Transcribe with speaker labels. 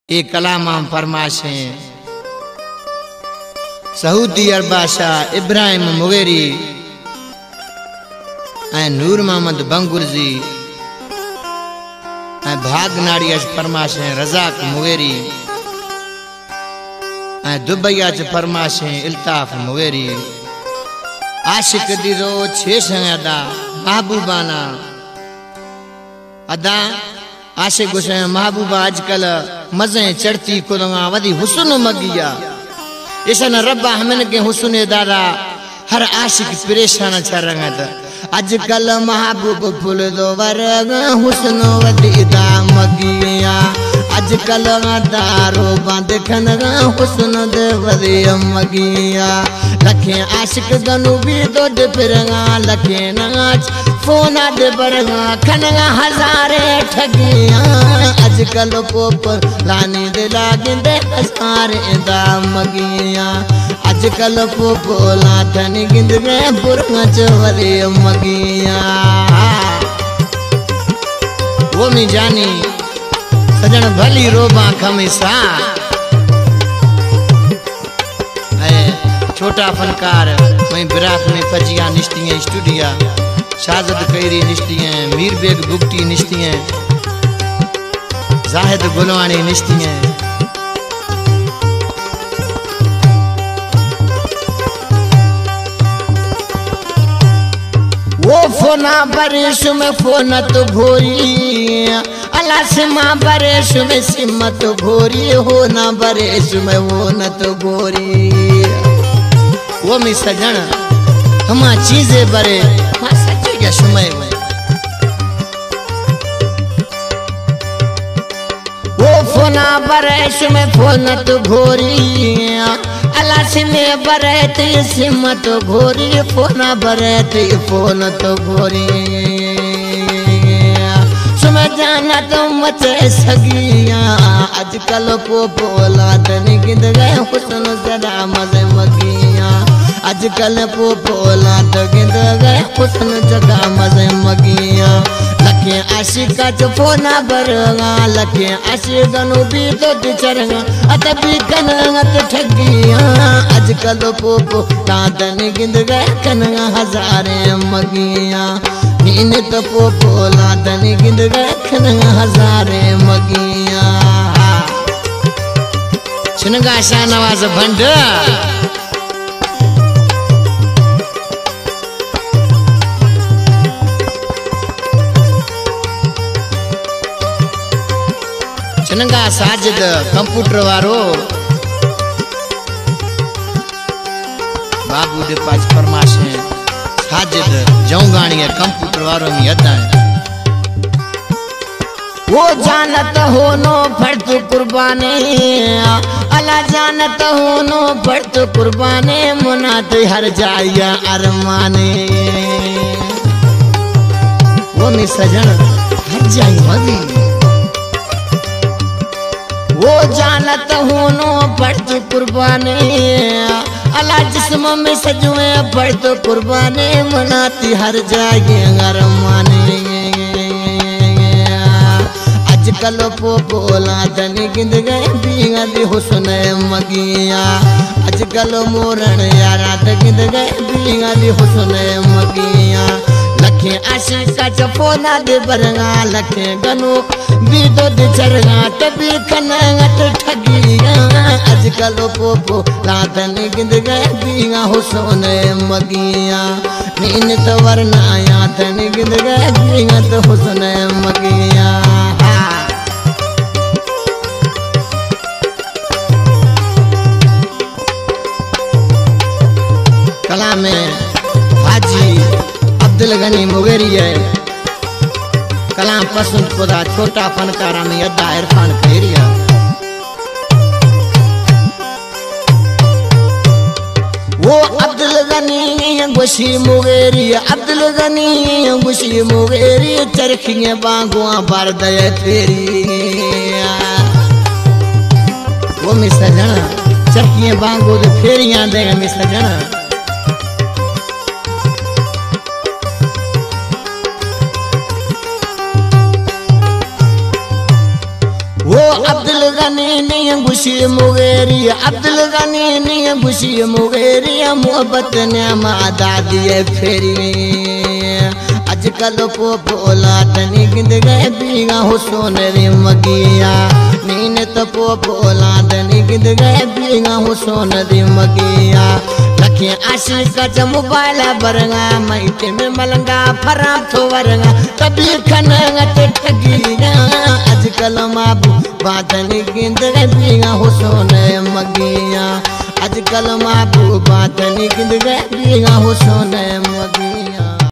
Speaker 1: एक कलाम फरमाशे Saudi अरबाशाह Ibrahim Mugeri नूर Mohammad बंगुरजी भागनाड़ी फरमाशे Razzaq Mugeri दुबैया च फरमाशे Iltaf Mugeri आशिक दिरो छेश अदा महबूबाना अदा आशिक हुसैन महबूबा आजकल मजे चढ़ती कुलंगा वदी हुस्न मगिया ऐसा न रब्बा हमन के हुस्न दादा हर आशिक परेशान छरंगत आजकल महबूब फुल दो वरग हुस्न वदी दा मगिया आजकल दारो बांध खन हुस्न दे वदी मगिया लखे आशिक गनु भी दो फिरंगा लखे नाच फोना दे बरगा खनगा हजारे ठगिया आजकल पोपर लानी दे लागिंदे सारे दा मगिया आजकल पोपो लाथनी गिंद गे बुरगा चवरे मगिया वो मी जानी सजन भली रोबा खमिसा छोटा फनकार मैं बिराक में फजिया निश्तियां स्टूडिया शाहजद कैरी निश्तियां मीर बेग बुगटी निश्तियां जाहिद गुलवानी निश्तियां वो फोना बरेश में फोना तो भोरी अला सिमा बरेश में सिमा तो भोरी हो ना बरेश में वो न तो गोरी वो मी सजन हमा चीजें बरे मा सच्चे क्या समय में वो फोना बरेश में फोन तो घोरी अला सिमे बरे ते सिम तो घोरी फोना बरे ते फोन तो घोरी सुम जाना तो मचे सगिया आजकल पोला तनी गिंद गए हुस्न जरा मजे मगिया आजकल पोला तो गिंद गए हुस्न जगा मजे मगिया लखे आशिका च फोना बरगा लखे आशिकनु भी तो चरगा अत भी कनगत ठगिया आजकल पोपो तादन गिंद गए कनगा हजारे मगिया नीन तो पोपो लादन गिंद गए कनगा हजारे मगिया सुनगा शाहनवाज भंड चनगा साजिद कंप्यूटर वारो बाबू दे पास फरमाशे साजिद जौगानी कंप्यूटर वारो में अदा वो जानत हो नो फर्द कुर्बाने अला जानत हो नो फर्द कुर्बाने मुनात हर जाया अरमाने वो मी सजन हर जाई मदी वो जानत हूँ नो पढ़त कुर्बाने अला जिस्म में सजुए पढ़त कुर्बाने मनाती हर जागे अरमाने आजकल पोला तनी गिंद गए बीगा दी हुस्न मगिया आजकल मोरन यारा त गिंद गए बीगा दी हुस्न मगिया लखे आशिका च फोना दे बरगा लखे गनो भी दो दे चरगा तभी कनगत ठगिया आजकल पोपो लातन गिंद गए बीगा हुस्न मगिया नीन तो वरनाया तन गिंद गए बीगा तो हुस्न मगिया कलाम में हाजी अब्दुल गनी मुगेरी है कलाम पसंद खुदा छोटा फनकारा में अदा इरफान खेरिया वो अब्दुल गनी गुशी मुगेरी अब्दुल गनी गुशी मुगेरी चरखियां बांगुआ बार दया तेरी वो मी सजना चरखियां बांगो तो फेरियां देगा मी सजना वो अब्दुल गनी नहीं गुशी मुगेरी अब्दुल गनी नहीं गुशी मुगेरी मोहब्बत ने मादा दिए फेरी आजकल को बोला तनी गिंद गए बीगा हुसैन रे मगिया नीने तो को बोला तनी गिंद गए बीगा हुसैन रे मगिया लखे आशिक का मोबाइल बरंगा मैटे में मलंगा फरा तो वरंगा तभी खनंगा ते ठगिया आजकल माबू बातनी गिंद गए बीगा हुसैन मगिया आजकल माबू बातनी गिंद गए बीगा हुसैन मगिया।